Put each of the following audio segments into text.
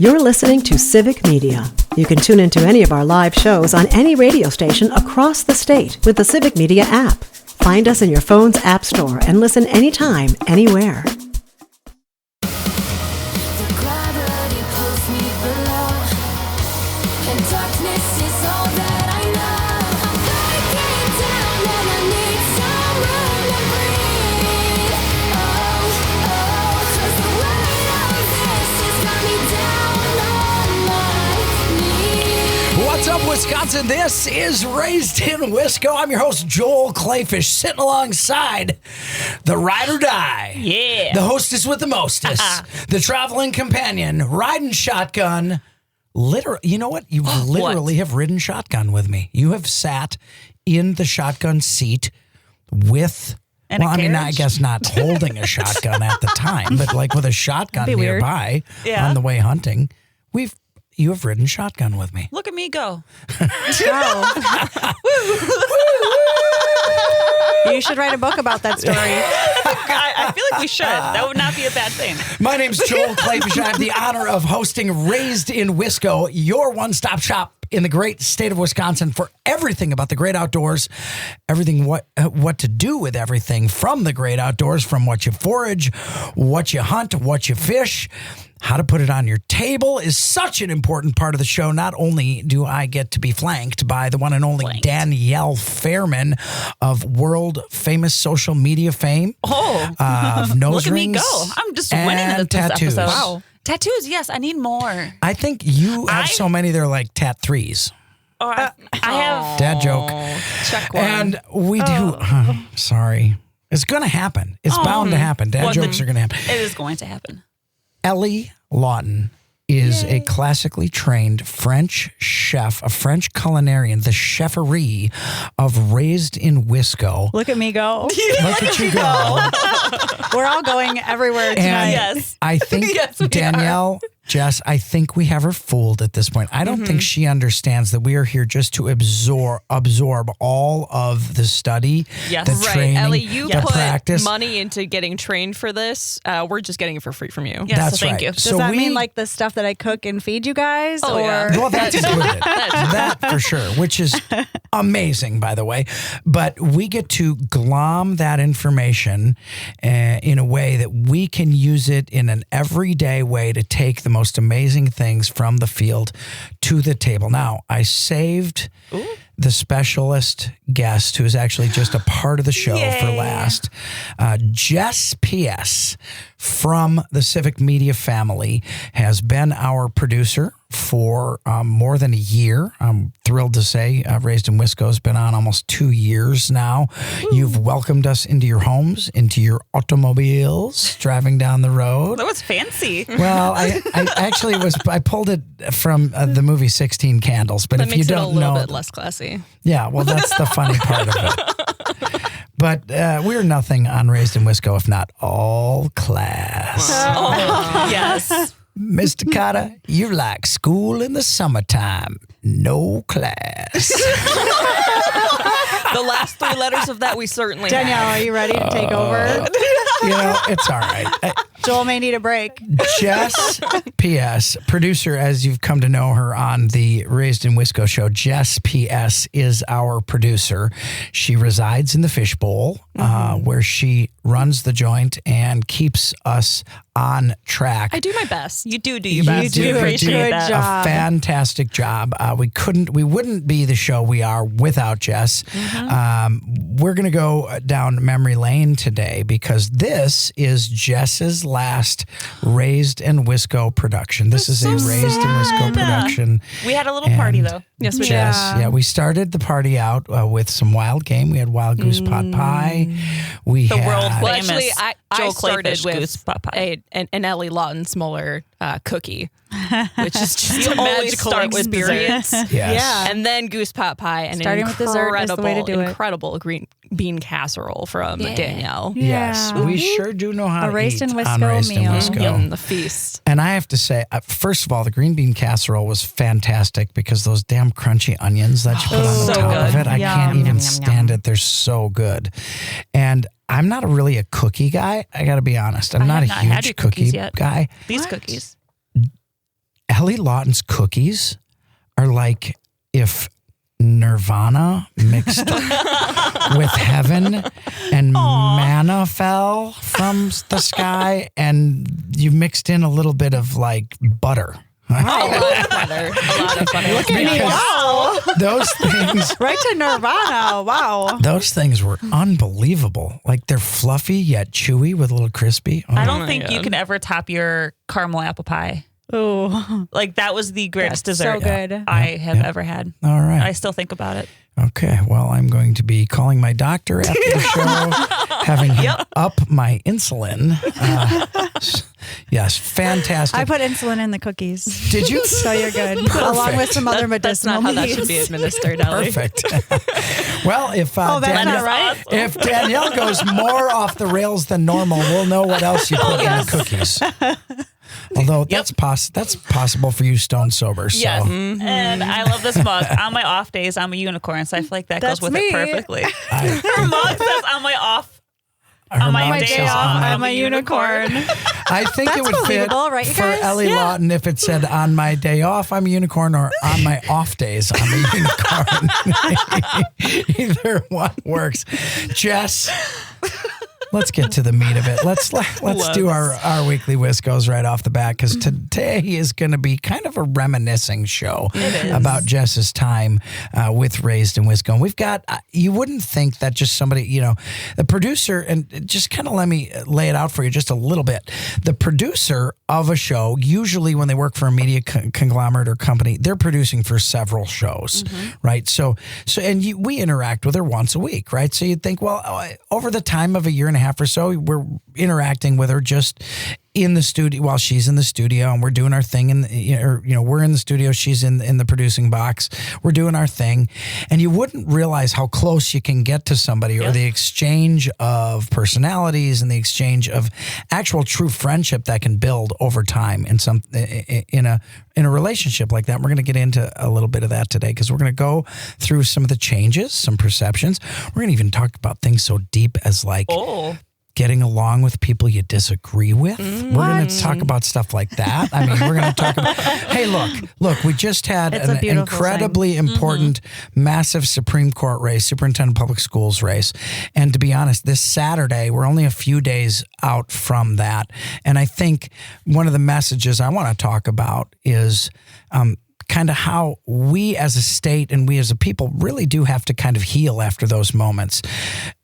You're listening to Civic Media. You can tune into any of our live shows on any radio station across the state with the Civic Media app. Find us in your phone's app store and listen anytime, anywhere. What's up, Wisconsin? This is Raised in Wisco. I'm your host, Joel Clayfish, sitting alongside the ride or die. Yeah. The hostess with the mostest. The traveling companion, riding shotgun. You know what? You literally have ridden shotgun with me. You have sat in the shotgun seat with... I guess not holding a shotgun at the time, but like with a shotgun nearby on the way hunting. You have ridden shotgun with me. Look at me go. You should write a book about that story. I feel like we should. That would not be a bad thing. My name's Joel Clayfish. I have the honor of hosting Raised in Wisco, your one-stop shop in the great state of Wisconsin for everything about the great outdoors, everything what to do with everything from the great outdoors, from what you forage, what you hunt, what you fish. How to put it on your table is such an important part of the show. Not only do I get to be flanked by the one and only Danielle Fairman of world famous social media fame. Of nose look at rings. Me go. I'm just winning this tattoos. episode. Wow. Tattoos, yes. I need more. I think you have so many, they're like tat-threes. I have. Dad joke. Check one. And we do. Sorry. It's going to happen. It's bound to happen. Dad jokes are going to happen. It is going to happen. Ellie Lawton is a classically trained French chef, a French culinarian, the cheferie of Raised in Wisco. Look at me go. Look at you go. We're all going everywhere tonight. And Yes. I think Yes, we Danielle, Jess, I think we have her fooled at this point. I don't think she understands that we are here just to absorb all of the study, the training, Ellie, you the put practice. money into getting trained for this. We're just getting it for free from you. Yes, That's so thank right. you. Does that mean like the stuff that I cook and feed you guys? Oh, yeah. Well, that's included. That for sure, which is amazing, by the way. But we get to glom that information in a way that we can use it in an everyday way to take the most amazing things from the field to the table. Now, I saved the specialist guest who is actually just a part of the show for last. Jess P.S. from the Civic Media family has been our producer for more than a year. I'm thrilled to say Raised in Wisco has been on almost 2 years now. Ooh. You've welcomed us into your homes, into your automobiles, driving down the road. That was fancy. Well, I actually I pulled it from the movie 16 Candles, but if you don't know... That makes it a little bit less classy. Yeah, well, that's the funny part of it. But we're nothing on Raised in Wisco if not all class. Yes. Mr. Carter, you're like school in the summertime. No class. The last 3 letters of that we certainly Danielle, have. are you ready to take over? You know, it's all right. Joel may need a break. Jess P.S., producer, as you've come to know her on the Raised in Wisco show, Jess P.S. is our producer. She resides in the Fishbowl, where she runs the joint and keeps us on track. I do my best. You do your best. You do appreciate a that. good job. A fantastic job. We wouldn't be the show we are without Jess. We're going to go down memory lane today because this is Jess's last Raised in Wisco production. This is a Raised in Wisco production. We had a little party, though. Yes, we Jess, did. yeah, we started the party out with some wild game. We had wild goose pot pie. We The had world Well, famous actually, I Joel started Clayfish with goose pot pie. an Ellie Lawton Smoller cookie, which is just You a always magical start with experience. Yes. Yeah. And then goose pot pie and Starting an with dessert is the way to do it. incredible green bean casserole from Danielle. Yes, Yeah. we sure do know how A to Raised eat in on Wisco Raised in meal. Wisco. Yum, the feast. And I have to say, first of all, the green bean casserole was fantastic because those damn crunchy onions that you put on the so top of good. it, I can't Yum, even yum, stand it. They're so good. And I'm not really a cookie guy. I got to be honest. I'm not a have not had huge your cookie cookies yet. guy. These cookies. Ellie Lawton's cookies are like if Nirvana mixed with heaven and manna fell from the sky and you mixed in a little bit of like butter. A lot of butter. Look at me. Wow. Those things, Right to Nirvana. Wow. those things were unbelievable. Like they're fluffy yet chewy with a little crispy. Oh, I don't my think you God. can ever top your caramel apple pie. Ooh. Like that was the greatest That's dessert so good. I have ever had. all right. I still think about it. Okay, well, I'm going to be calling my doctor after the show, having him up my insulin. Yes, fantastic. I put insulin in the cookies. Did you? So you're good. Along with some other That's medicinal not how that needs. should be administered, Ellie. Perfect. Well, if Oh, that's Danielle, not right. if Danielle goes more off the rails than normal, we'll know what else you put in the cookies. Although that's possible for you stone sober. So. Yes. And I love this mug. On my off days, I'm a unicorn, so I feel like that That's goes with me. it perfectly. Her mug says on my off. Her On my mom day says, off, I'm a unicorn. I think it That's would fit believable, right, you for guys? Ellie Lawton if it said on my day off I'm a unicorn or on my off days I'm a unicorn. Either one works. Jess, let's get to the meat of it. Let's do our weekly Wiscos right off the bat because today is going to be kind of a reminiscing show about Jess's time with Raised in Wisco. And we've got, you wouldn't think that just somebody, the producer, and just kind of let me lay it out for you just a little bit. The producer of a show, usually when they work for a media conglomerate or company, they're producing for several shows, right? So we interact with her once a week, right? So you'd think, well, over the time of a year and a half or so, we're interacting with her just in the studio while she's in the studio and we're doing our thing we're in the studio, she's in the producing box, we're doing our thing, and you wouldn't realize how close you can get to somebody or the exchange of personalities and the exchange of actual true friendship that can build over time in a relationship like that. We're going to get into a little bit of that today because we're going to go through some of the changes, some perceptions. We're going to even talk about things so deep as like getting along with people you disagree with. We're going to talk about stuff like that. I mean, we're going to talk about, hey, look, we just had It's a an beautiful incredibly important, massive Supreme Court race, Superintendent of Public Schools race. And to be honest, this Saturday, we're only a few days out from that. And I think one of the messages I want to talk about is kind of how we as a state and we as a people really do have to kind of heal after those moments.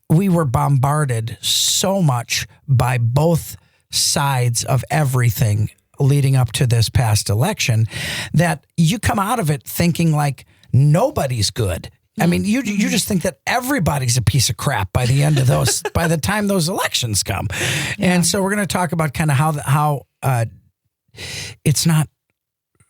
We were bombarded so much by both sides of everything leading up to this past election that you come out of it thinking like nobody's good. I mean, you just think that everybody's a piece of crap by the end of those, by the time those elections come. And so we're going to talk about kind of how it's not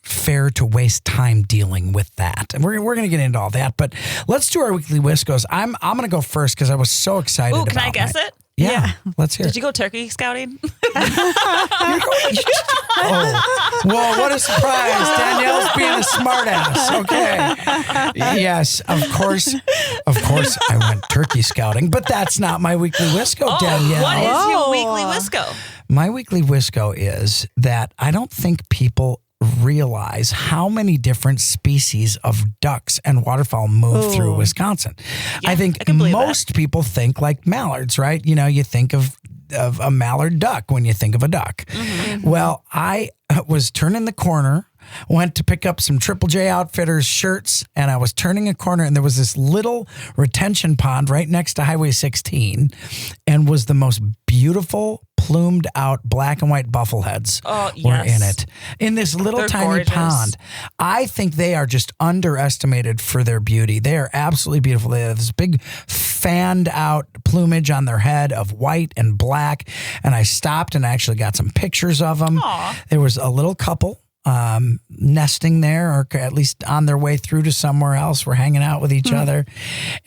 fair to waste time dealing with that. And we're going to get into all that, but let's do our weekly Wiscos. I'm going to go first because I was so excited. Ooh, can I guess it? Yeah, let's hear Did it. you go turkey scouting? Oh, whoa, what a surprise. Danielle's being a smartass. Okay. Yes, of course I went turkey scouting, but that's not my weekly Wisco, Danielle. What is your weekly Wisco? My weekly Wisco is that I don't think people realize how many different species of ducks and waterfowl move through Wisconsin. Yeah, I think I can believe most people think like mallards, right? You think of a mallard duck when you think of a duck. Well, I was turning the corner, went to pick up some Triple J Outfitters shirts, and I was turning a corner, and there was this little retention pond right next to Highway 16, and was the most beautiful plumed out black and white buffleheads were in it. In this little They're tiny gorgeous. pond. I think they are just underestimated for their beauty. They are absolutely beautiful. They have this big fanned out plumage on their head of white and black. And I stopped and actually got some pictures of them. There was a little couple nesting there, or at least on their way through to somewhere else. We're hanging out with each other,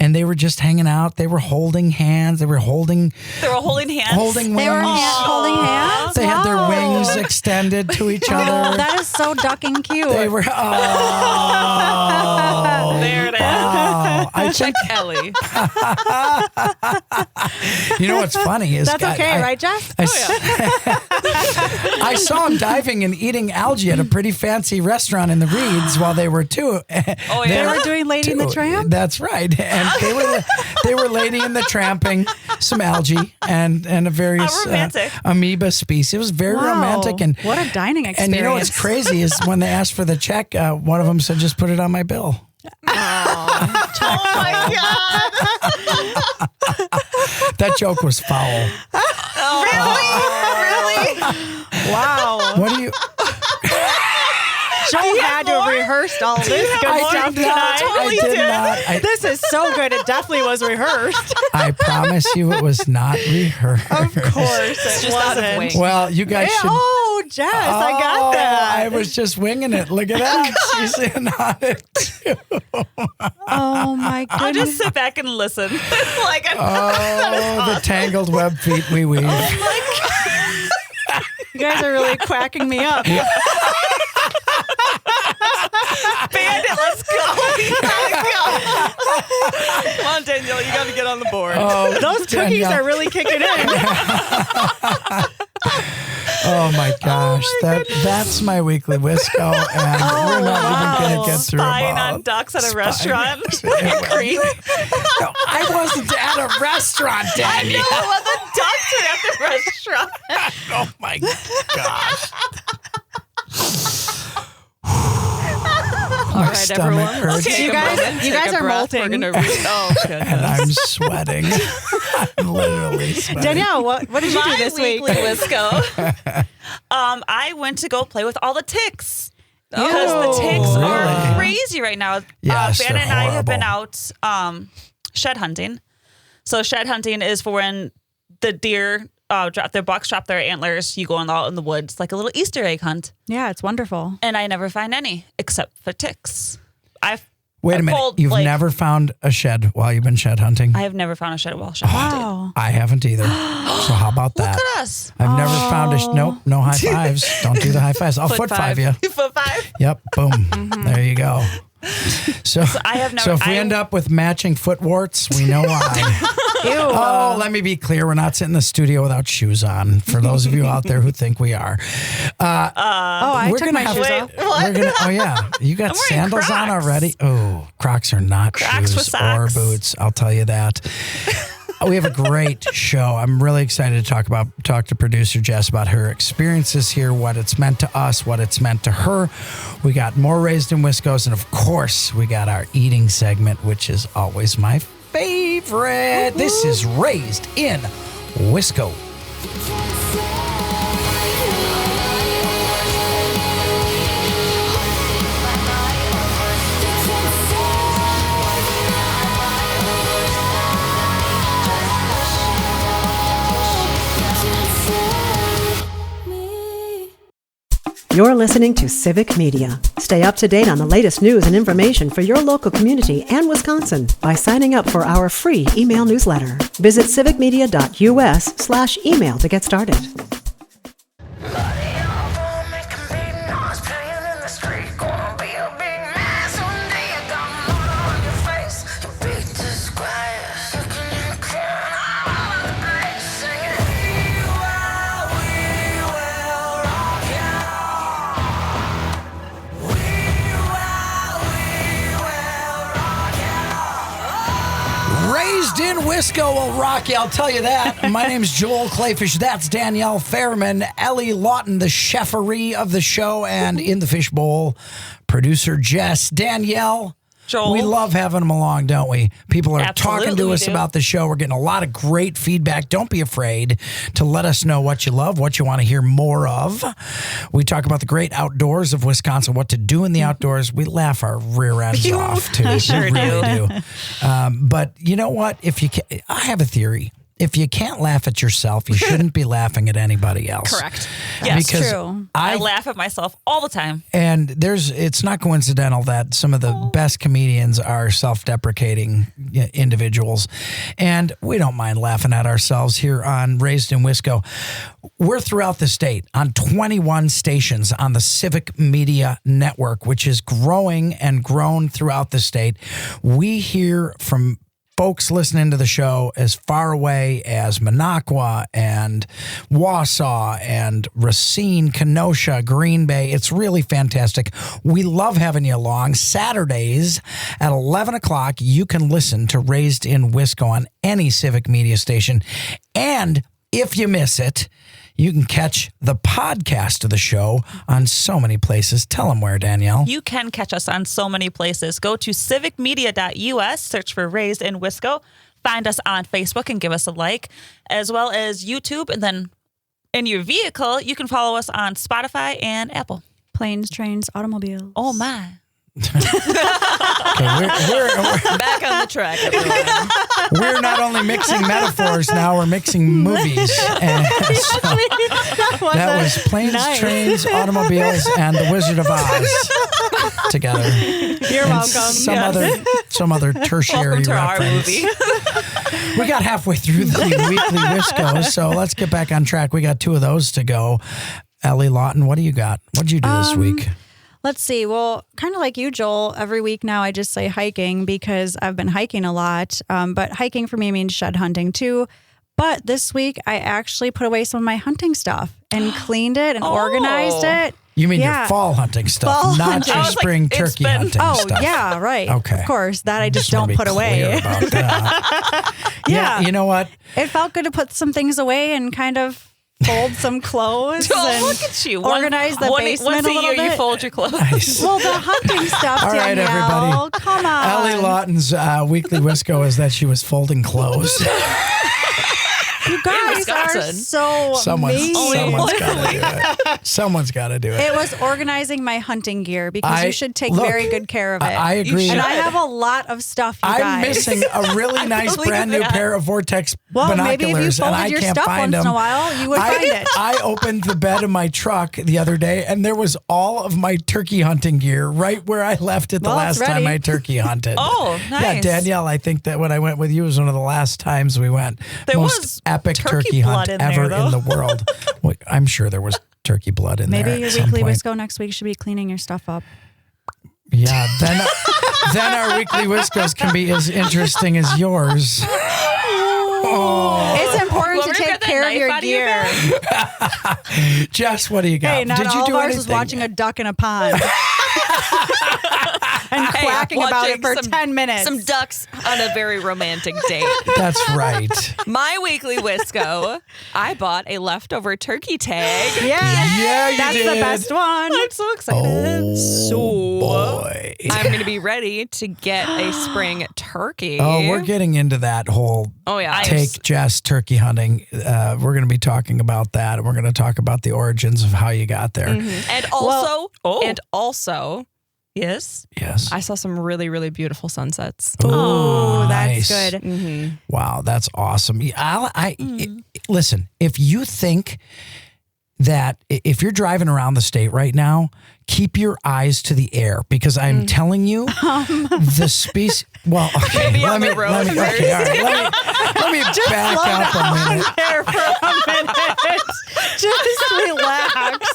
and they were just hanging out. They were holding hands. They were holding They were holding hands. holding wings. They were holding hands? They had their Wow. wings extended to each Oh, other. that is so duck and cute. They were. Oh, There it is. wow. Well, I think Ellie. you know what's funny is That's okay, right, Jeff? I saw him diving and eating algae at a pretty fancy restaurant in the Reeds while they were Oh, yeah? They were doing Lady in the Tramp? That's right, and they were Lady in the Tramping some algae and a various How romantic. amoeba species. It was very romantic and what a dining experience. And you know what's crazy is when they asked for the check, one of them said, "Just put it on my bill." Oh my God. That joke was foul. Really? Wow. What do you? Joe had to have rehearsed all this good stuff tonight. I did not. This is so good. It definitely was rehearsed. I promise you, it was not rehearsed. Of course, it Just out of wasn't. wing. Well, you guys should. Oh, Jess, I got that. I was just winging it. Look at that. She's in on it too. Oh my goodness. I'll just sit back and listen. Oh, the tangled web feet we weave. You guys are really quacking me up. Bandit, let's go. Come on, Danielle, you got to get on the board. Oh, Those cookies Danielle. are really kicking in. Oh my gosh, that's my weekly Wisco, and we're not even going to get through Spying them all. on ducks at a restaurant. Creep. No, I wasn't at a restaurant, Danielle. Well, the ducks are at the restaurant. Oh my gosh. All My right, stomach everyone. hurts. Okay, You guys are molting. We're gonna oh, goodness. And I'm sweating. I'm literally sweating. Danielle, what did you do this week? weekly Wisco. I went to go play with all the ticks. Because the ticks Really? are crazy right now. Yes, Ben they're and I have been horrible. out shed hunting. So shed hunting is for when the deer drop their antlers. You go out in the woods, like a little Easter egg hunt. Yeah, it's wonderful. And I never find any except for ticks. Wait a minute. pulled, You've like- never found a shed while you've been shed hunting? I have never found a shed while shed hunting. Wow. I haven't either. So how about that? Look at us. I've never found a nope, no high fives. Don't do the high fives. I'll foot five you. Foot five. Yep, boom. There you go. So I have never. So if we end up with matching foot warts, we know why. Ew. Oh, let me be clear. We're not sitting in the studio without shoes on. For those of you out there who think we are. I we're took gonna my have shoes to- off. We're gonna, oh, yeah. You got I'm wearing sandals on Crocs. already? Oh, Crocs are not Crocs with shoes or socks. boots. I'll tell you that. We have a great show. I'm really excited to talk to producer Jess about her experiences here, what it's meant to us, what it's meant to her. We got more Raised in Wiscos, and of course, we got our eating segment, which is always my favorite. This is Raised in Wisco. You're listening to Civic Media. Stay up to date on the latest news and information for your local community and Wisconsin by signing up for our free email newsletter. Visit civicmedia.us/email to get started. Raised in Wisco will rock you, I'll tell you that. My name's Joel Clayfish. That's Danielle Fairman, Ellie Lawton, the cheferie of the show, and in the fishbowl, producer Jess. Danielle, Joel. we love having them along, don't we? People are Absolutely talking to we us do. about the show. We're getting a lot of great feedback. Don't be afraid to let us know what you love, what you want to hear more of. We talk about the great outdoors of Wisconsin, what to do in the outdoors. We laugh our rear ends off, too. We sure really do. But you know what? If you can, I have a theory. if you can't laugh at yourself, you shouldn't be laughing at anybody else. Correct. Yes, because true. I laugh at myself all the time. And it's not coincidental that some of the best comedians are self-deprecating individuals. And we don't mind laughing at ourselves here on Raised in Wisco. We're throughout the state on 21 stations on the Civic Media Network, which is growing and grown throughout the state. We hear from folks listening to the show as far away as Minocqua and Wausau and Racine, Kenosha, Green Bay. It's really fantastic. We love having you along. Saturdays at 11 o'clock, you can listen to Raised in Wisco on any Civic Media station. And if you miss it, you can catch the podcast of the show on so many places. Tell them where, Danielle. You can catch us on so many places. Go to civicmedia.us, search for Raised in Wisco. Find us on Facebook and give us a like, as well as YouTube. And then in your vehicle, you can follow us on Spotify and Apple. Planes, trains, automobiles. Oh, my. Okay, we're Back on the track, everyone. we're not only mixing metaphors now, we're mixing movies. And so that was Planes, nice. Trains, Automobiles, and The Wizard of Oz together. You're And welcome. some other tertiary Welcome to our reference. movie. We got halfway through the weekly Wisco, so let's get back on track. We got 2 of those to go. Ellie Lawton, what do you got? What did you do this week? Let's see. Well, kind of like you, Joel, every week now I just say hiking because I've been hiking a lot. But hiking for me means shed hunting too. But this week I actually put away some of my hunting stuff and cleaned it and organized it. You mean Yeah. your fall hunting stuff, Fall not hunting. your I was like, spring it's turkey been- hunting Oh, stuff. yeah, right. Okay. Of course. That I just wanna don't be put away. clear about that. Yeah. You know what? It felt good to put some things away and kind of fold some clothes Oh, and look at you. organize the basement once a little year you bit. fold your clothes. Nice. Well, the hunting stuff, All right, Danielle. everybody. Come on. Ellie Lawton's weekly Wisco is that she was folding clothes. You guys are Wisconsin. so Someone's mean. got to do it. Someone's got to do it. It was organizing my hunting gear because you should take look, very good care of it. I agree. And I have a lot of stuff, you I'm guys. missing a really nice believe brand new that. pair of Vortex Well, binoculars, maybe if you and folded I your can't stuff find once them. in a while, you would find it. I opened the bed of my truck the other day, and there was all of my turkey hunting gear right where I left it the Well, it's last time ready. I turkey hunted. Oh, Yeah, nice. Danielle, I think that when I went with you was one of the last times we went. There Most was epic turkey hunt blood in there, ever though. in the world. Well, I'm sure there was turkey blood in there. Maybe your at some weekly point. Wisco next week should be cleaning your stuff up. Yeah, then our weekly Wiscos can be as interesting as yours. It's important Want to me to take grab that care of knife your out of your gear. Jess, what do you got? Hey, not Did you all do of ours anything? was watching a duck in a pond. And quacking about it for watching 10 minutes. Some ducks on a very romantic date. That's right. My weekly Wisco, I bought a leftover turkey tag. Yeah, you That's did. the best one. I'm so excited. Oh, boy. I'm going to be ready to get a spring turkey. Oh, we're getting into that whole Oh, yeah. take Jess turkey hunting. We're going to be talking about that. We're going to talk about the origins of how you got there. And also, Oh. Yes. Yes. I saw some really, really beautiful sunsets. Oh, that's nice. good. Wow, that's awesome. Listen, if you think that if you're driving around the state right now, keep your eyes to the air because I'm telling you, the species. Well, okay, Maybe on the road okay, all right, let me back up a minute. There for a minute. Just relax.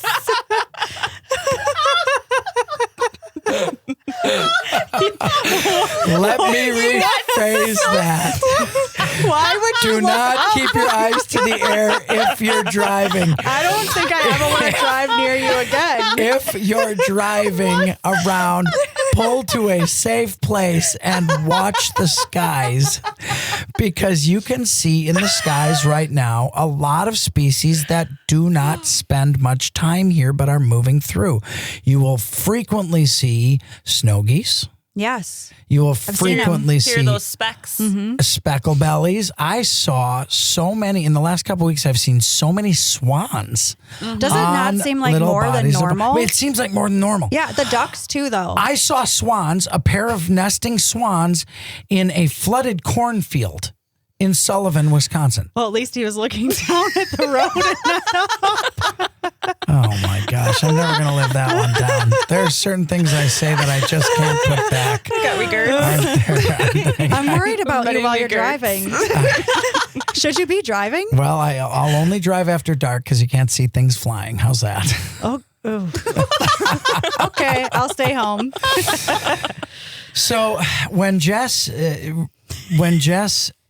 Let me rephrase that. Why would you Do look not up? keep your eyes to the air if you're driving. I don't think I ever want to drive near you again. If you're driving around, pull to a safe place and watch the skies because you can see in the skies right now a lot of species that do not spend much time here but are moving through. You will frequently see snow geese. Yes. You will seen 'em. frequently Hear see those specks. speckle bellies. I saw so many in the last couple of weeks. I've seen so many swans. Does it not on seem like little more than bodies of- normal? It seems like more than normal. Yeah, the ducks too, though. I saw swans, a pair of nesting swans in a flooded cornfield in Sullivan, Wisconsin. Well, at least he was looking down at the road. Oh my gosh, I'm never going to live that one down. There are certain things I say that I just can't put back. Got me girth. I'm worried about you while you're girth. driving. Should you be driving? Well, I'll only drive after dark because you can't see things flying. How's that? Oh. Okay, I'll stay home. So when Jess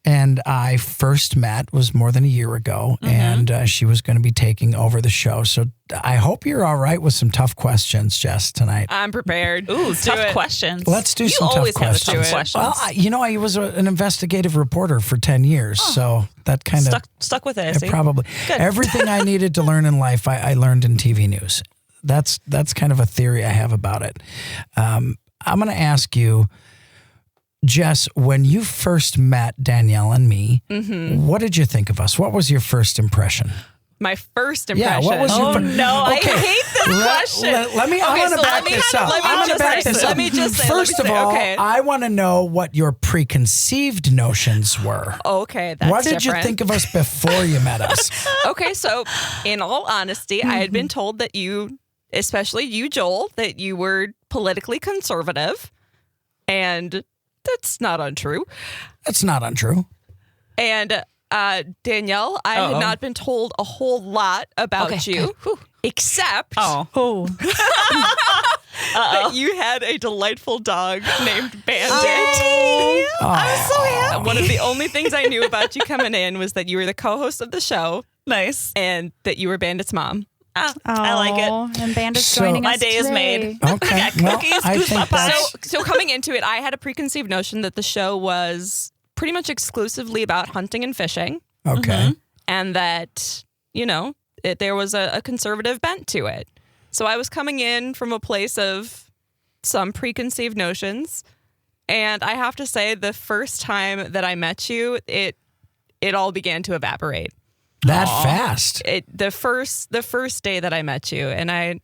and I first met was more than a year ago, and she was going to be taking over the show. So I hope you're all right with some tough questions, Jess, tonight. I'm prepared. Ooh, tough questions. Let's do you some tough always have questions. tough questions. Well, I was an investigative reporter for 10 years, so that kind of stuck with it. I see. probably Good. everything I needed to learn in life. I learned in TV news. That's kind of a theory I have about it. I'm going to ask you, Jess, when you first met Danielle and me, what did you think of us? What was your first impression? My first impression. Yeah, what was your no, Okay. I hate this question. Let me. I'm going to back this up. I'm going to back this up. Let me just say. First of all, okay. I want to know what your preconceived notions were. Okay, that's What did different. you think of us before you met us? Okay, so in all honesty, I had been told that you, especially you, Joel, that you were politically conservative, and that's not untrue. That's not untrue. And Danielle, I had not been told a whole lot about you, except Oh. that you had a delightful dog named Bandit. I'm so happy. One of the only things I knew about you coming in was that you were the co-host of the show Nice. and that you were Bandit's mom. I like it. And Bandit's So- joining My us day is today. made. Okay. Well, I think that's... So coming into it, I had a preconceived notion that the show was pretty much exclusively about hunting and fishing, Okay. and that, there was a conservative bent to it. So I was coming in from a place of some preconceived notions, and I have to say, the first time that I met you, it all began to evaporate. That fast. The first day that I met you, and I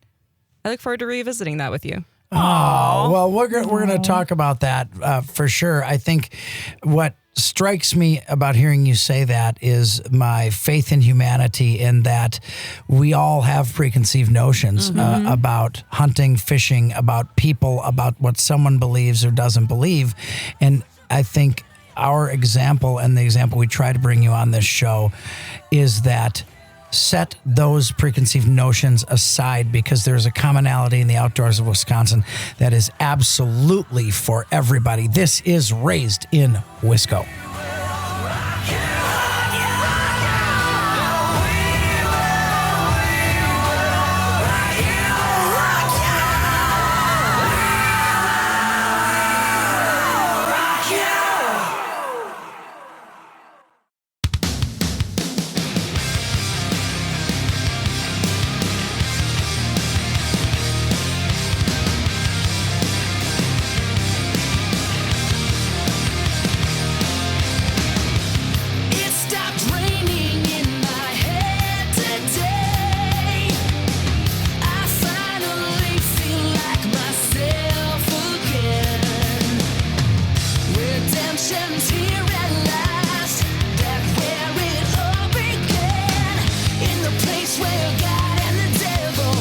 look forward to revisiting that with you. Oh, well, we're going to talk about that for sure. I think what strikes me about hearing you say that is my faith in humanity, in that we all have preconceived notions about hunting, fishing, about people, about what someone believes or doesn't believe. And I think our example, and the example we try to bring you on this show, is that set those preconceived notions aside, because there's a commonality in the outdoors of Wisconsin that is absolutely for everybody. This is Raised in Wisco. It stopped raining in my head today. I finally feel like myself again. Redemption's here at last. That's where it all began. In the place where God and the devil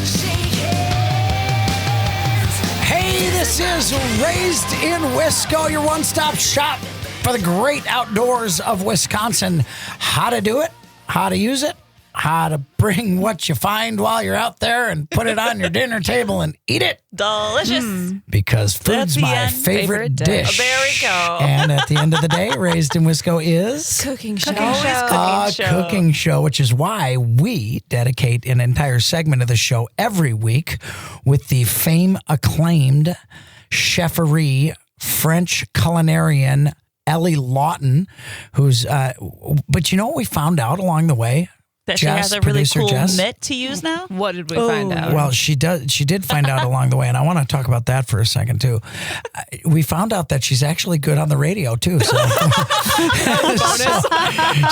shake hands. Hey, this is Raised in Wisco, your one-stop shop for the great outdoors of Wisconsin. How to do it, how to use it, how to bring what you find while you're out there and put it on your dinner table and eat it, Delicious. because food's the my end. favorite dish. There we go. And at the end of the day, Raised in Wisco is Cooking show. a cooking show, which is why we dedicate an entire segment of the show every week with the fame-acclaimed cheferie French culinarian Ellie Lawton, who's, but you know what we found out along the way? That she Jess, has a really producer cool Jess? mitt to use now? What did we find out? Well, she did find out along the way, and I want to talk about that for a second too. We found out that she's actually good on the radio too. So,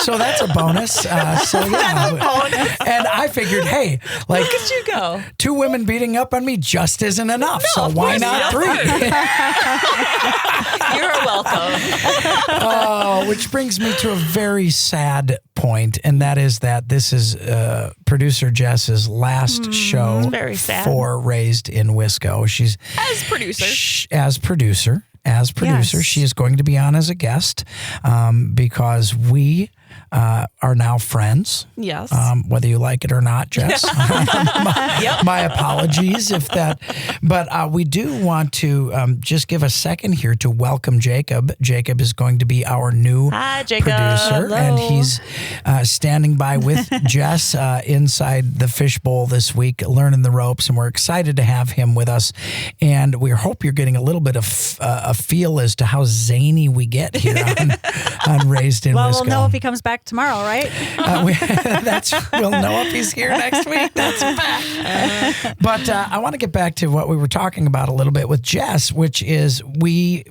so that's a bonus. And I figured, hey, like, Look at you go. 2 women beating up on me just isn't enough. So why not 3? You're welcome. Oh, which brings me to a very sad point, and that is that this is producer Jess's last show very sad. for Raised in Wisco. She's As producer. as producer. Yes. She is going to be on as a guest because we are now friends. Yes. Whether you like it or not, Jess. my apologies if that. But we do want to just give a second here to welcome Jacob. Jacob is going to be our new Hi, Jacob. producer, and he's standing by with Jess inside the fishbowl this week, learning the ropes, and we're excited to have him with us. And we hope you're getting a little bit of a feel as to how zany we get here on Raised in Well, Wisco. we'll know if he comes back tomorrow, right? We'll know if he's here next week. That's a fact. But I want to get back to what we were talking about a little bit with Jess, which is we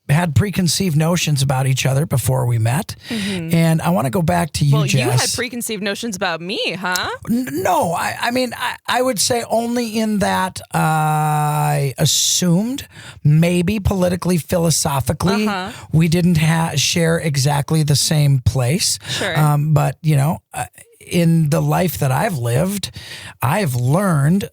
had preconceived notions about each other before we met. And I want to go back to you, well, Jess. you had preconceived notions about me, huh? No, I mean, I would say only in that I assumed maybe politically, philosophically, we didn't share exactly the same place. Sure. But, you know, in the life that I've lived, I've learned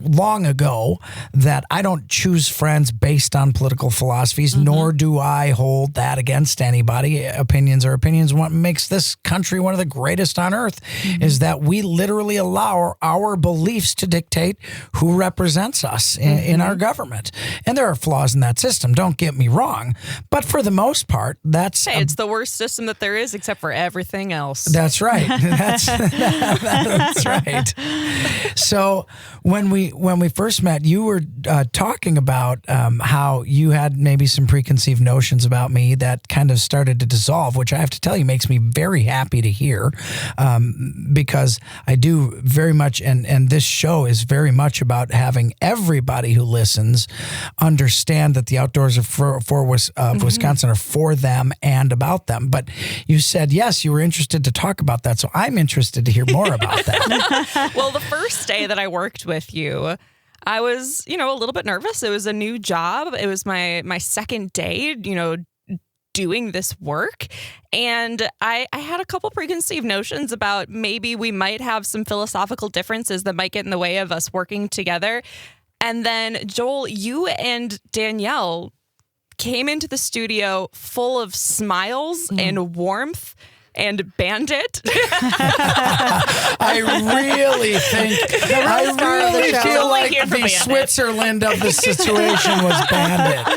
long ago that I don't choose friends based on political philosophies, nor do I hold that against anybody. Opinions are opinions. What makes this country one of the greatest on earth is that we literally allow our beliefs to dictate who represents us in our government. And there are flaws in that system, don't get me wrong. But for the most part, that's It's the worst system that there is, except for everything else. that's right. That's right. So when we first met, you were talking about how you had maybe some preconceived notions about me that kind of started to dissolve, which I have to tell you makes me very happy to hear, because I do very much, and this show is very much about having everybody who listens understand that the outdoors of Wisconsin are for them and about them. But you said, yes, you were interested to talk about that. So I'm interested to hear more about that. Well, the first day that I worked with you, I was, a little bit nervous. It was a new job. It was my second day, doing this work. And I had a couple preconceived notions about maybe we might have some philosophical differences that might get in the way of us working together. And then, Joel, you and Danielle came into the studio full of smiles and warmth and bandit. I really feel like the Bandit. Switzerland of the situation was Bandit.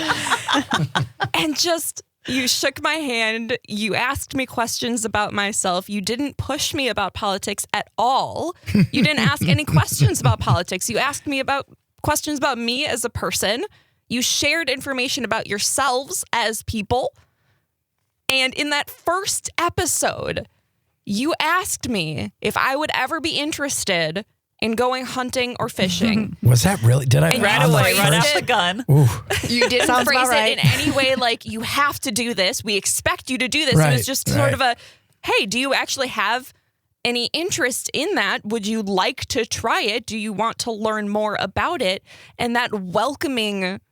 And just, you shook my hand. You asked me questions about myself. You didn't push me about politics at all. You didn't ask any questions about politics. You asked me about questions about me as a person. You shared information about yourselves as people. And in that first episode, you asked me if I would ever be interested in going hunting or fishing. Was that really? Did I? And Right on the away, right first- off the gun. Ooh. You didn't Sounds phrase about it right. in any way like you have to do this. We expect you to do this. It was Right, just sort of a, hey, do you actually have any interest in that? Would you like to try it? Do you want to learn more about it? And that welcoming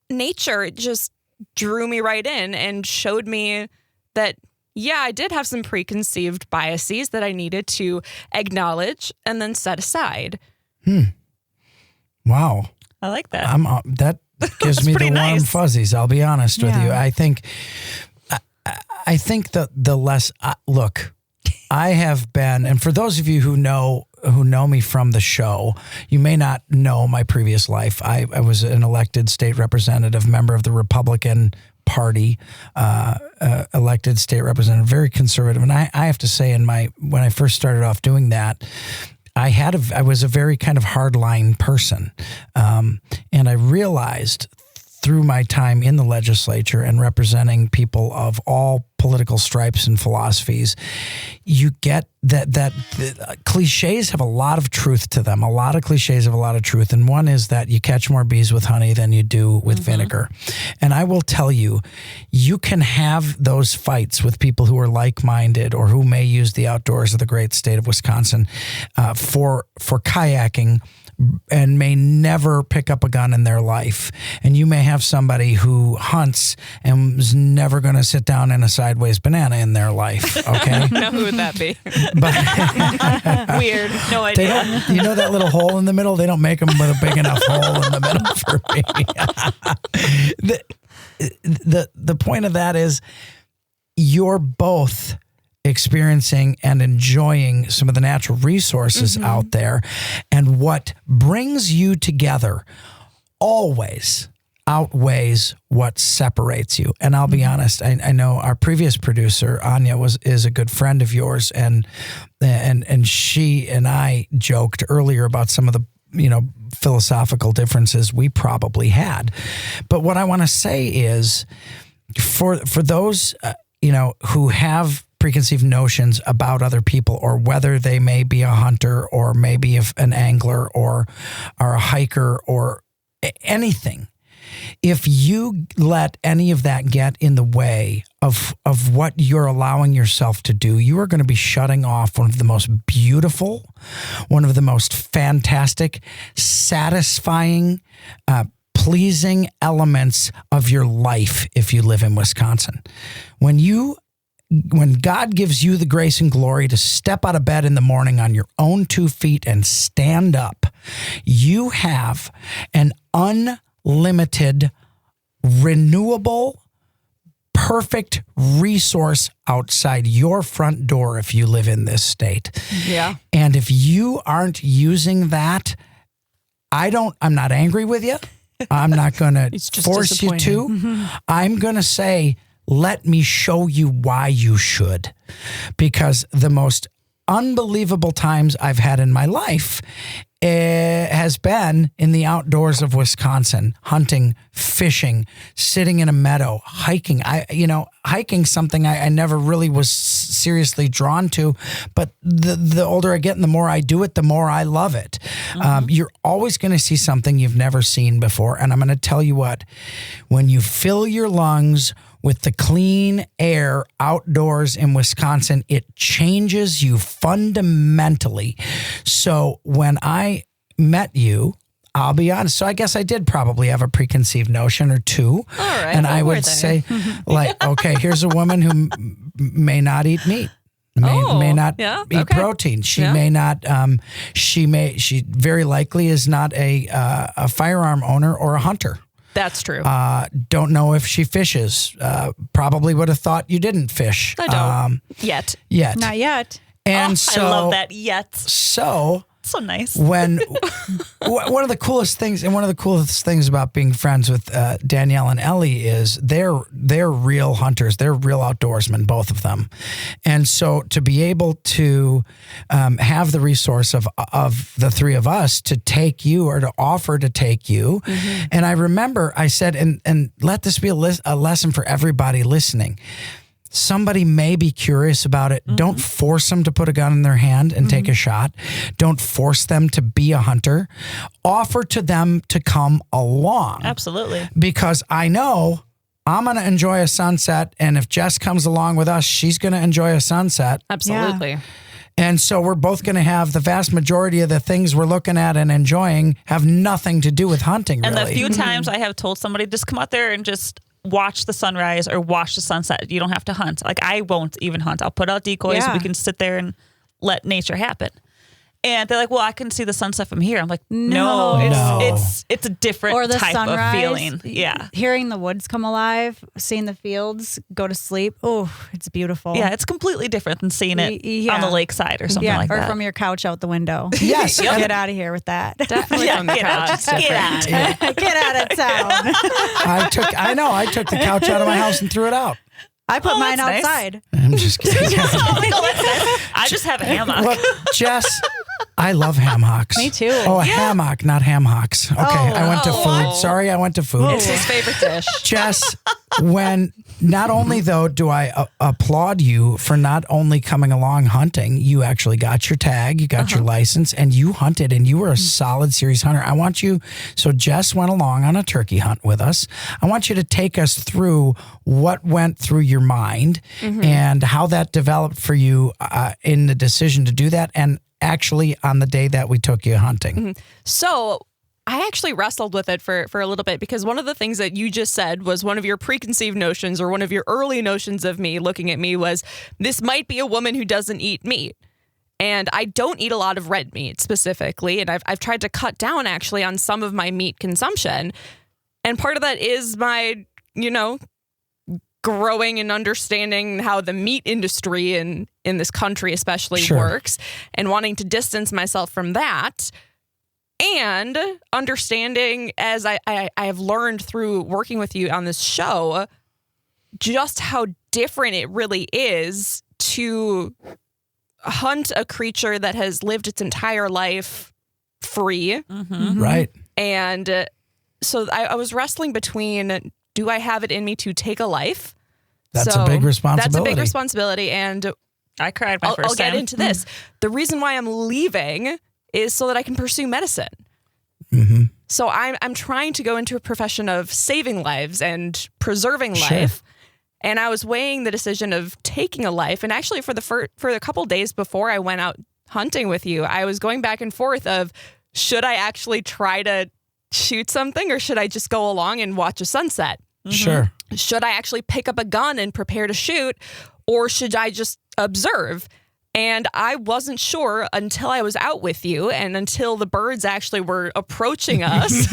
nature just drew me right in and showed me that, yeah, I did have some preconceived biases that I needed to acknowledge and then set aside. Wow. I like that. That gives me the pretty warm nice. fuzzies. I'll be honest with you. I think the less look, I have been, and for those of you who know me from the show, you may not know my previous life. I was an elected state representative, member of the Republican Party, elected state representative, very conservative. And I have to say, when I first started off doing that, I was a very kind of hardline person, and I realized through my time in the legislature and representing people of all political stripes and philosophies, you get that the cliches have a lot of truth to them. A lot of cliches have a lot of truth. And one is that you catch more bees with honey than you do with vinegar. And I will tell you, you can have those fights with people who are like-minded or who may use the outdoors of the great state of Wisconsin for kayaking, and may never pick up a gun in their life. And you may have somebody who hunts and is never going to sit down in a sideways banana in their life. Okay. Now, who would that be? But Weird. No they idea. don't, you know that little hole in the middle? They don't make them with a big enough hole in the middle for me. The point of that is you're both experiencing and enjoying some of the natural resources out there. And what brings you together always outweighs what separates you. And I'll be honest, I know our previous producer, Anya, is a good friend of yours. And she and I joked earlier about some of the, philosophical differences we probably had. But what I want to say is for those, who have preconceived notions about other people, or whether they may be a hunter or maybe an angler or a hiker or anything. If you let any of that get in the way of what you're allowing yourself to do, you are going to be shutting off one of the most beautiful, one of the most fantastic, satisfying, pleasing elements of your life if you live in Wisconsin. When God gives you the grace and glory to step out of bed in the morning on your own 2 feet and stand up, you have an unlimited, renewable, perfect resource outside your front door if you live in this state. Yeah. And if you aren't using that, I'm not angry with you. I'm not going to just force you to. I'm going to say, let me show you why you should. Because the most unbelievable times I've had in my life has been in the outdoors of Wisconsin, hunting, fishing, sitting in a meadow, hiking. Hiking's something I never really was seriously drawn to, but the older I get and the more I do it, the more I love it. You're always going to see something you've never seen before. And I'm going to tell you what, when you fill your lungs with the clean air outdoors in Wisconsin, it changes you fundamentally. So when I met you, I'll be honest. So I guess I did probably have a preconceived notion or two. All right. And I would say, okay, here's a woman who may not eat meat. May not eat protein. She may not. She very likely is not a firearm owner or a hunter. That's true. Don't know if she fishes. Probably would have thought you didn't fish. I don't yet. Not yet. And so I love that yet. So nice. When one of the coolest things about being friends with Danielle and Ellie is they're real hunters. They're real outdoorsmen, both of them. And so to be able to have the resource of the three of us to take you or to offer to take you. And I remember I said, and let this be a lesson for everybody listening. Somebody may be curious about it. Don't force them to put a gun in their hand and take a shot. Don't force them to be a hunter. Offer to them to come along. Absolutely. Because I know I'm going to enjoy a sunset. And if Jess comes along with us, she's going to enjoy a sunset. Absolutely. Yeah. And so we're both going to have the vast majority of the things we're looking at and enjoying have nothing to do with hunting, And really. the few times I have told somebody, just come out there and just watch the sunrise or watch the sunset. You don't have to hunt. Like, I won't even hunt. I'll put out decoys. Yeah. We can sit there and let nature happen. And they're like, well, I can see the sunset from here. I'm like, no. It's a different Or the type sunrise. of feeling. Yeah. Hearing the woods come alive, seeing the fields go to sleep. Oh, it's beautiful. Yeah, it's completely different than seeing it on the lakeside or something like or that. from your couch out the window. Yes. Get out of here with that. Definitely from the get out. couch. It's different. Get out. Get out of town. I took the couch out of my house and threw it out. I put mine that's nice. outside. I'm just kidding. Oh, no, that's nice. I just have a hammock. Well, Jess, I love ham hocks. Me too. Oh, a ham hock, not ham hocks. Okay, I went to food. Sorry, I went to food. It's his favorite dish. Jess, when not only though do I applaud you for not only coming along hunting, you actually got your tag, you got your license, and you hunted, and you were a solid serious hunter. I want you, so Jess went along on a turkey hunt with us. I want you to take us through what went through your mind and how that developed for you in the decision to do that, and actually on the day that we took you hunting. So I actually wrestled with it for a little bit, because one of the things that you just said was one of your preconceived notions, or one of your early notions of me looking at me was, this might be a woman who doesn't eat meat. And I don't eat a lot of red meat specifically. And I've tried to cut down actually on some of my meat consumption. And part of that is my, growing and understanding how the meat industry in this country especially works, and wanting to distance myself from that. And understanding, as I have learned through working with you on this show, just how different it really is to hunt a creature that has lived its entire life free. Right. And so I was wrestling between, do I have it in me to take a life? That's a big responsibility. That's a big responsibility. And I cried my first I'll get time. into this. The reason why I'm leaving is so that I can pursue medicine. So I'm trying to go into a profession of saving lives and preserving life. And I was weighing the decision of taking a life. And actually for a couple days before I went out hunting with you, I was going back and forth of, should I actually try to shoot something, or should I just go along and watch a sunset? Sure. Should I actually pick up a gun and prepare to shoot, or should I just observe? And I wasn't sure until I was out with you, and until the birds actually were approaching us.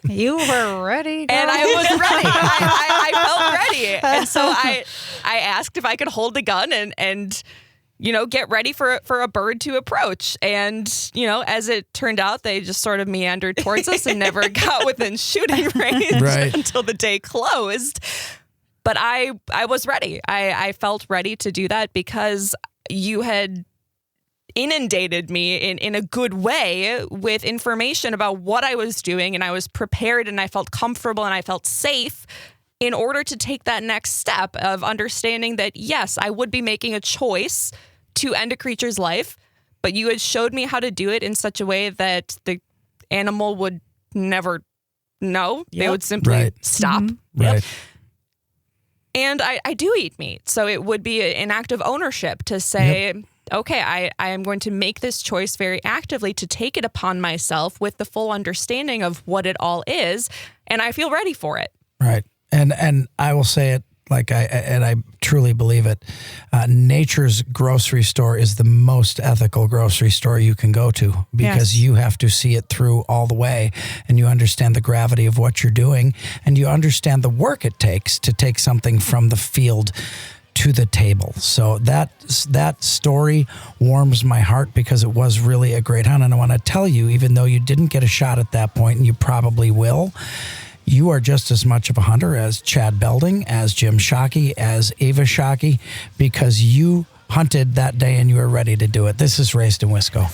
You were ready. And I was ready. I felt ready. And so I asked if I could hold the gun and get ready for a bird to approach. And, as it turned out, they just sort of meandered towards us and never got within shooting range until the day closed. But I was ready. I felt ready to do that because you had inundated me in a good way with information about what I was doing, and I was prepared, and I felt comfortable, and I felt safe in order to take that next step of understanding that, yes, I would be making a choice to end a creature's life, but you had showed me how to do it in such a way that the animal would never know. They would simply stop. Right. And I do eat meat. So it would be an act of ownership to say, okay, I am going to make this choice very actively to take it upon myself with the full understanding of what it all is. And I feel ready for it. Right. And I will say it like I truly believe it. Nature's grocery store is the most ethical grocery store you can go to, because you have to see it through all the way, and you understand the gravity of what you're doing, and you understand the work it takes to take something from the field to the table. So that story warms my heart, because it was really a great hunt. And I want to tell you, even though you didn't get a shot at that point, and you probably will, you are just as much of a hunter as Chad Belding, as Jim Shockey, as Ava Shockey, because you hunted that day and you were ready to do it. This is Raised in Wisco.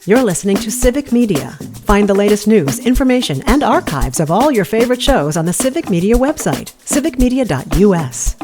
You're listening to Civic Media. Find the latest news, information, and archives of all your favorite shows on the Civic Media website, civicmedia.us.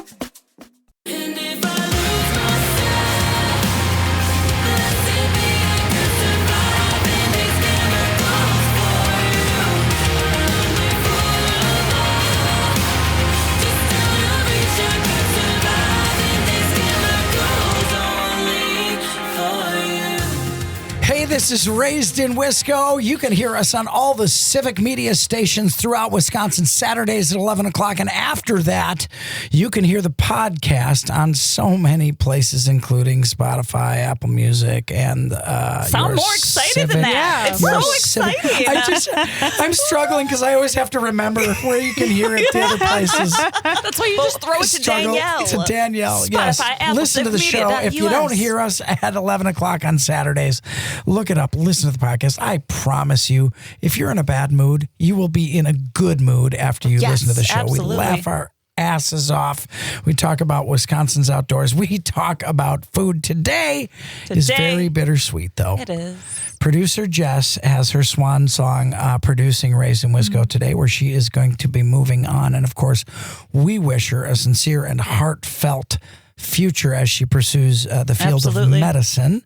Hey, this is Raised in Wisco. You can hear us on all the Civic Media stations throughout Wisconsin, Saturdays at 11 o'clock. And after that, you can hear the podcast on so many places, including Spotify, Apple Music, and Sound more excited than that. It's so exciting. I'm struggling because I always have to remember where you can hear it the other places. That's why you just throw it to Danielle. To Danielle, Spotify, yes. Apple, Listen to the show. If you don't hear us at 11 o'clock on Saturdays, look look it up, listen to the podcast. I promise you, if you're in a bad mood, you will be in a good mood after you listen to the show. absolutely. We laugh our asses off. We talk about Wisconsin's outdoors. We talk about food. Today is very bittersweet, though. It is. Producer Jess has her swan song producing Raised in Wisco today, where she is going to be moving on. And of course, we wish her a sincere and heartfelt future as she pursues the field of medicine.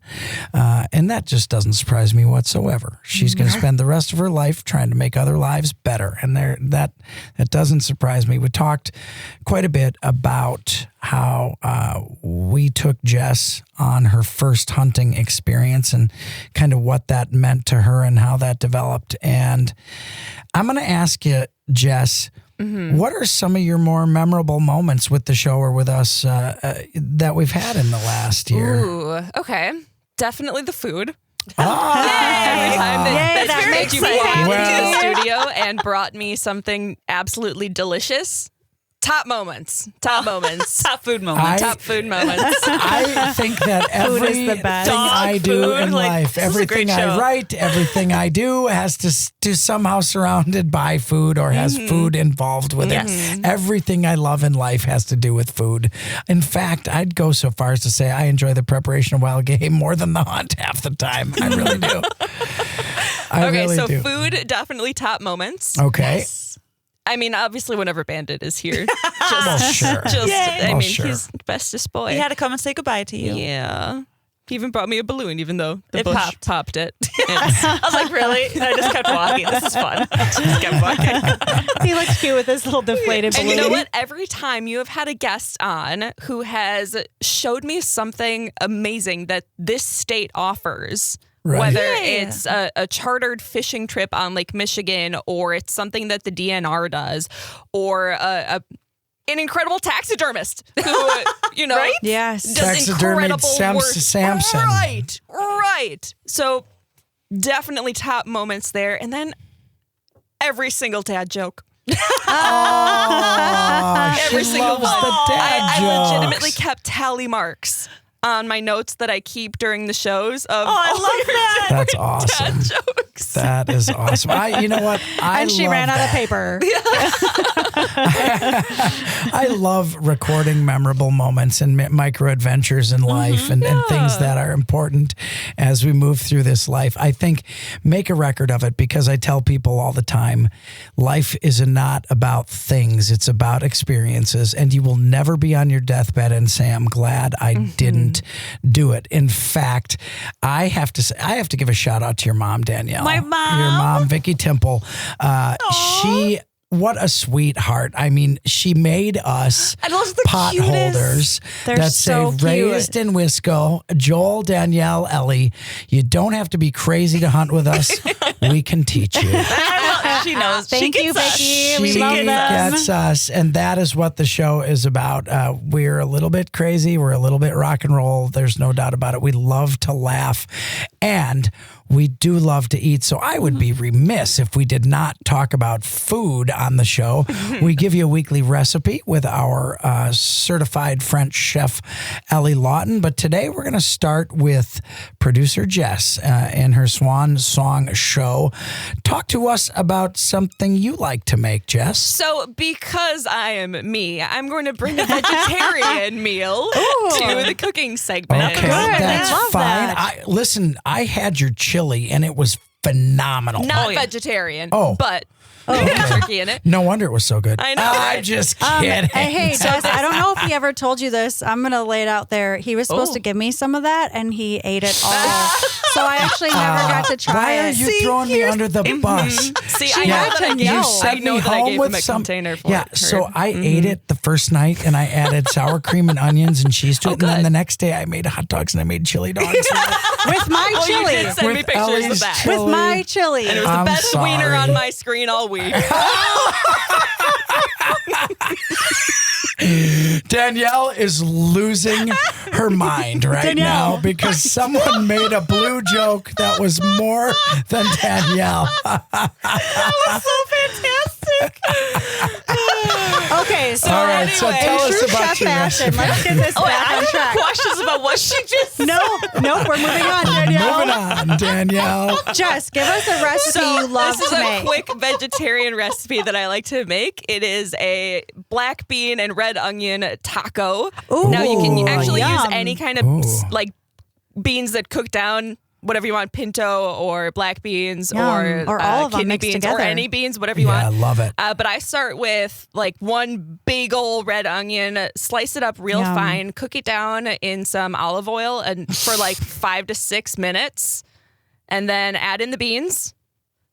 And that just doesn't surprise me whatsoever. She's going to spend the rest of her life trying to make other lives better. And that doesn't surprise me. We talked quite a bit about how we took Jess on her first hunting experience and kind of what that meant to her and how that developed. And I'm going to ask you, Jess, what are some of your more memorable moments with the show or with us that we've had in the last year? Ooh, okay. Definitely the food. Ah. Every time that makes you me walked happy. into the studio and brought me something absolutely delicious. Top moments. Top moments. Top food moments. Top food moments. I think that everything the best. I do Dog in food, like, life, this is a everything great I show. write, everything I do has to somehow surrounded by food or has food involved with it. Everything I love in life has to do with food. In fact, I'd go so far as to say I enjoy the preparation of wild game more than the hunt half the time. I really do. I Okay, really so do. food, definitely top moments. Okay. I mean, obviously, whenever Bandit is here, Well, sure. I mean, sure. he's bestest boy. He had to come and say goodbye to you. Yeah. He even brought me a balloon, even though the It bush popped. it. I was like, really? And I just kept walking. This is fun. Just kept walking. He looks cute with this little deflated And balloon. you know what? Every time you have had a guest on who has showed me something amazing that this state offers, Right. whether Yeah. it's a chartered fishing trip on Lake Michigan or it's something that the DNR does or an incredible taxidermist who, you know, Right? Yes. does Taxidermied incredible work. Samson. Right. So definitely top moments there. And then every single dad joke. Oh, Every she single loves one. the dad I jokes. legitimately kept tally marks on my notes that I keep during the shows of I love that. That's awesome. dad jokes. That is awesome. You know what? And she love ran out of that. paper. I love recording memorable moments and micro adventures in life and things that are important as we move through this life. I think make a record of it because I tell people all the time, life is not about things. It's about experiences, and you will never be on your deathbed and say, I'm glad I didn't do it. In fact, I have to give a shout out to your mom, Danielle. My mom? Your mom, Vicky Temple. What a sweetheart. I mean, she made us And those are the pot cutest. holders They're that so say cute. raised in Wisco. Joel, Danielle, Ellie, you don't have to be crazy to hunt with us. We can teach you. She knows. Thank she you, gets us. Vicky. We She love them. gets us, and that is what the show is about. We're a little bit crazy. We're a little bit rock and roll. There's no doubt about it. We love to laugh, and we do love to eat. So I would be remiss if we did not talk about food on the show. We give you a weekly recipe with our certified French chef, Ellie Lawton. But today we're going to start with producer Jess and her Swan Song show. Talk to us about something you like to make, Jess. So because I am me, I'm going to bring a vegetarian meal to the cooking segment. Okay, Good, I that's love fine. that. Listen, I had your chili and it was phenomenal. Not vegetarian, Oh. but turkey in it. No wonder it was so good. I know, I'm right? just kidding. Hey, Jess, I don't know if he ever told you this. I'm going to lay it out there. He was supposed to give me some of that, and he ate it all. So I actually never got to try Why are it. you throwing me under the bus? See, She I know had that to I gave, know. I sent know me that I home gave with him a some container for Yeah, her. so I ate it the first night and I added sour cream and onions and cheese to it. And then good. the next day I made hot dogs and I made chili dogs. with it. With my Well, you chili. did send me With pictures Ellie's of that. chili. With my chili. And it was the I'm best wiener sorry. on my screen all week. Danielle is losing her mind right now because someone made a blue joke that was more than Danielle. Okay, Okay, so All right, so tell us true about chef your fashion. recipe. Let's get this Oh, back I on have track. questions about what she just said. No, we're moving on, Danielle. Moving on, Danielle. Jess, give us a recipe you love this is to a make. quick vegetarian recipe that I like to make. It is a black bean and red onion taco. Now you can actually use yum. any kind of like beans that cook down, whatever you want, pinto or black beans Yum. Or all of them kidney mixed beans together. or any beans, whatever you Yeah, I want. love it. But I start with like one big old red onion, slice it up real Yum. fine, cook it down in some olive oil and for like 5 to 6 minutes, and then add in the beans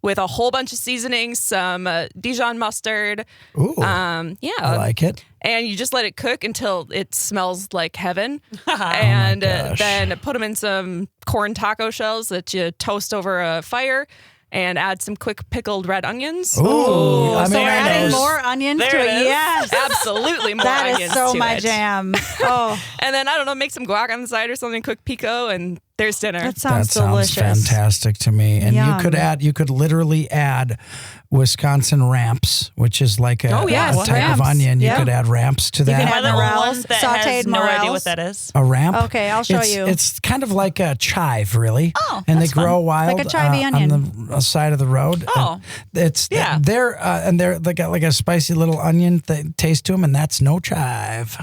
with a whole bunch of seasonings, some Dijon mustard. Ooh, I like it. and you just let it cook until it smells like heaven. And gosh. then put them in some corn taco shells that you toast over a fire and add some quick pickled red onions. Ooh, I So mean, we're I adding know. more onions There to it it. is. Yes. Absolutely more That onions is so to my it. jam. Oh, And then, I don't know, make some guac on the side or something, quick pico, and there's dinner. that sounds That sounds delicious. fantastic to me. And Yum. you could literally add Wisconsin ramps, which is like a, Oh, yes, a type ramps. of onion. You Yep. could add ramps to can that. Am I add the only morels, one that sauteed has no idea morels. what that is? A ramp. Okay, I'll show it's, you. It's kind of like a chive, really. Oh, and they that's fun. grow wild Like a chivy on onion. the side of the road. Oh. It's Yeah. they're they got like a spicy little onion taste to them, and that's no chive.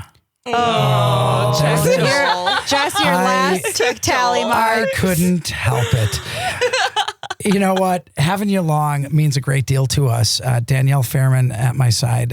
Oh, Jess, Jess. Jess, your I- last tally I mark. couldn't help it. You know what? Having you along means a great deal to us. Danielle Fairman at my side,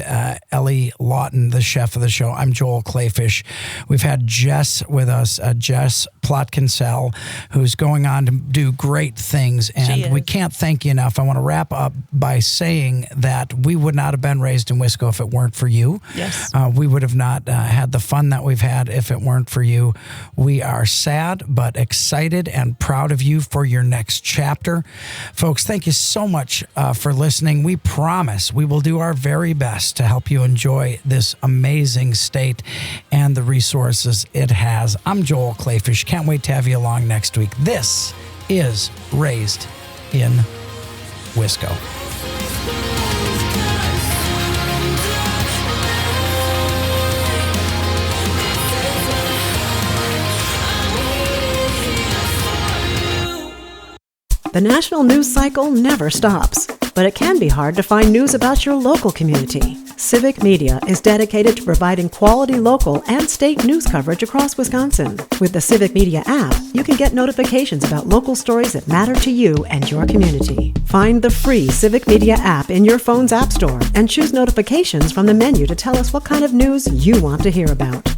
Ellie Lawton, the chef of the show. I'm Joel Clayfish. We've had Jess with us, Jess Plotkinsell, who's going on to do great things. She And we is. can't thank you enough. I want to wrap up by saying that we would not have been raised in Wisco if it weren't for you. Yes. We would have not had the fun that we've had if it weren't for you. We are sad but excited and proud of you for your next chapter. Folks, thank you so much for listening. We promise we will do our very best to help you enjoy this amazing state and the resources it has. I'm Joel Clayfish. Can't wait to have you along next week. This is Raised in Wisco. The national news cycle never stops, but it can be hard to find news about your local community. Civic Media is dedicated to providing quality local and state news coverage across Wisconsin. With the Civic Media app, you can get notifications about local stories that matter to you and your community. Find the free Civic Media app in your phone's app store and choose notifications from the menu to tell us what kind of news you want to hear about.